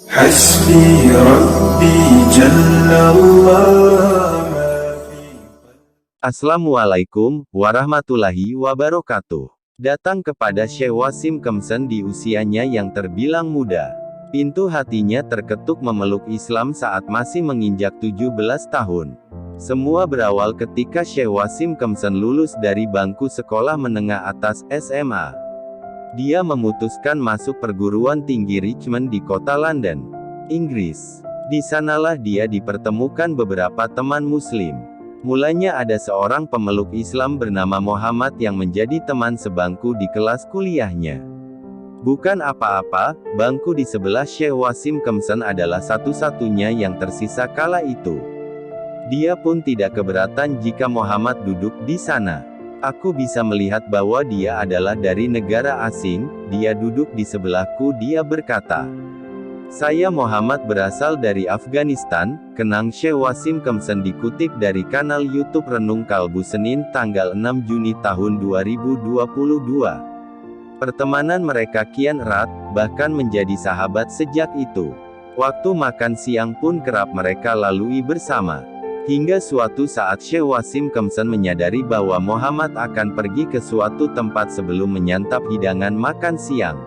حسبي ربي جل الله ما في. Assalamualaikum warahmatullahi wabarakatuh. Datang kepada Syekh Wasim Kemsen di usianya yang terbilang muda. Pintu hatinya terketuk memeluk Islam saat masih menginjak 17 tahun. Semua berawal ketika Syekh Wasim Kemsen lulus dari bangku sekolah menengah atas SMA. Dia memutuskan masuk perguruan tinggi Richmond di kota London, Inggris. Di sanalah dia dipertemukan beberapa teman muslim. Mulanya ada seorang pemeluk Islam bernama Muhammad yang menjadi teman sebangku di kelas kuliahnya. Bukan apa-apa, bangku di sebelah Syekh Wasim Kemsen adalah satu-satunya yang tersisa kala itu. Dia pun tidak keberatan jika Muhammad duduk di sana. Aku bisa melihat bahwa dia adalah dari negara asing, dia duduk di sebelahku, dia berkata. Saya Muhammad berasal dari Afghanistan, kenang Syekh Wasim Kemsen dikutip dari kanal YouTube Renung Kalbu Senin tanggal 6 Juni tahun 2022. Pertemanan mereka kian erat, bahkan menjadi sahabat sejak itu. Waktu makan siang pun kerap mereka lalui bersama. Hingga suatu saat Syekh Wasim Kemsen menyadari bahwa Muhammad akan pergi ke suatu tempat sebelum menyantap hidangan makan siang.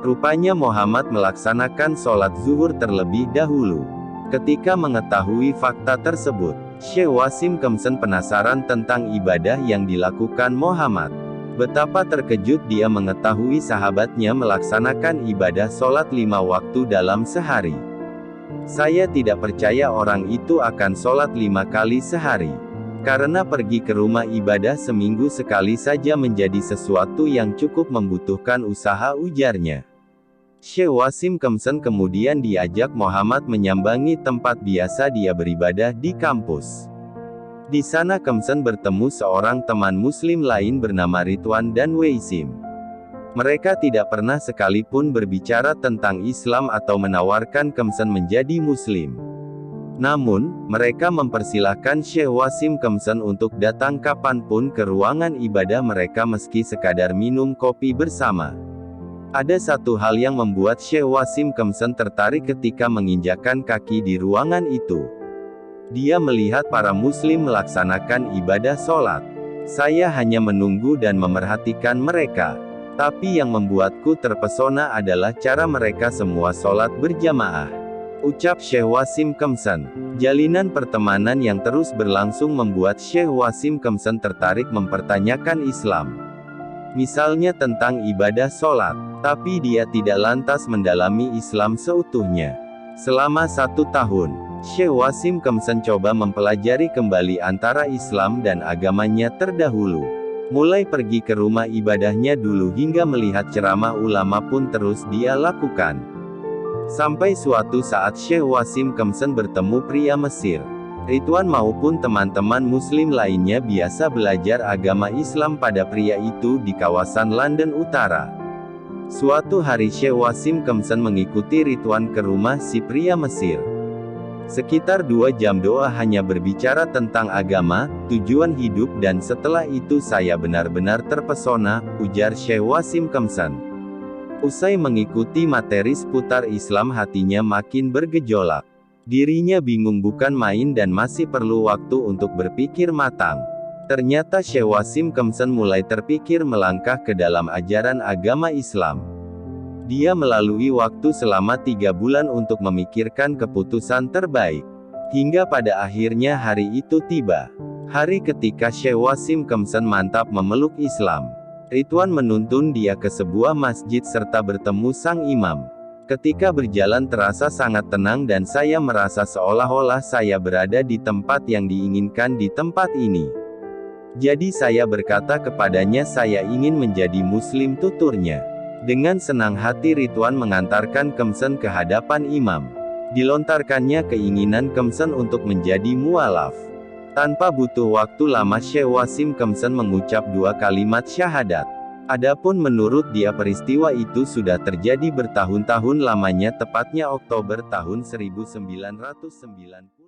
Rupanya Muhammad melaksanakan sholat zuhur terlebih dahulu. Ketika mengetahui fakta tersebut, Syekh Wasim Kemsen penasaran tentang ibadah yang dilakukan Muhammad. Betapa terkejut dia mengetahui sahabatnya melaksanakan ibadah sholat 5 waktu dalam sehari. Saya tidak percaya orang itu akan sholat 5 kali sehari. Karena pergi ke rumah ibadah seminggu sekali saja menjadi sesuatu yang cukup membutuhkan usaha, ujarnya. Syekh Wasim Kemsen kemudian diajak Muhammad menyambangi tempat biasa dia beribadah di kampus. Di sana Kemsen bertemu seorang teman muslim lain bernama Ridwan dan Weisim. Mereka tidak pernah sekalipun berbicara tentang Islam atau menawarkan Kemsen menjadi muslim. Namun, mereka mempersilahkan Syekh Wasim Kemsen untuk datang kapanpun ke ruangan ibadah mereka meski sekadar minum kopi bersama. Ada satu hal yang membuat Syekh Wasim Kemsen tertarik ketika menginjakkan kaki di ruangan itu. Dia melihat para muslim melaksanakan ibadah sholat. Saya hanya menunggu dan memerhatikan mereka. Tapi yang membuatku terpesona adalah cara mereka semua sholat berjamaah. Ucap Syekh Wasim Kemsen. Jalinan pertemanan yang terus berlangsung membuat Syekh Wasim Kemsen tertarik mempertanyakan Islam. Misalnya tentang ibadah sholat. Tapi dia tidak lantas mendalami Islam seutuhnya. Selama 1 tahun, Syekh Wasim Kemsen coba mempelajari kembali antara Islam dan agamanya terdahulu. Mulai pergi ke rumah ibadahnya dulu hingga melihat ceramah ulama pun terus dia lakukan. Sampai suatu saat Syekh Wasim Kemsen bertemu pria Mesir. Ridwan maupun teman-teman muslim lainnya biasa belajar agama Islam pada pria itu di kawasan London Utara. Suatu hari Syekh Wasim Kemsen mengikuti Ridwan ke rumah si pria Mesir. Sekitar 2 jam doa hanya berbicara tentang agama, tujuan hidup dan setelah itu saya benar-benar terpesona, ujar Syekh Wasim Kemsen. Usai mengikuti materi seputar Islam hatinya makin bergejolak. Dirinya bingung bukan main dan masih perlu waktu untuk berpikir matang. Ternyata Syekh Wasim Kemsen mulai terpikir melangkah ke dalam ajaran agama Islam. Dia melalui waktu selama 3 bulan untuk memikirkan keputusan terbaik. Hingga pada akhirnya hari itu tiba. Hari ketika Syekh Wasim Kemsen mantap memeluk Islam. Ridwan menuntun dia ke sebuah masjid serta bertemu sang imam. Ketika berjalan terasa sangat tenang dan saya merasa seolah-olah saya berada di tempat yang diinginkan di tempat ini. Jadi saya berkata kepadanya saya ingin menjadi muslim, tuturnya. Dengan senang hati Ridwan mengantarkan Kemsen ke hadapan imam. Dilontarkannya keinginan Kemsen untuk menjadi mualaf. Tanpa butuh waktu lama Syekh Wasim Kemsen mengucap 2 kalimat syahadat. Adapun menurut dia peristiwa itu sudah terjadi bertahun-tahun lamanya, tepatnya Oktober tahun 1990.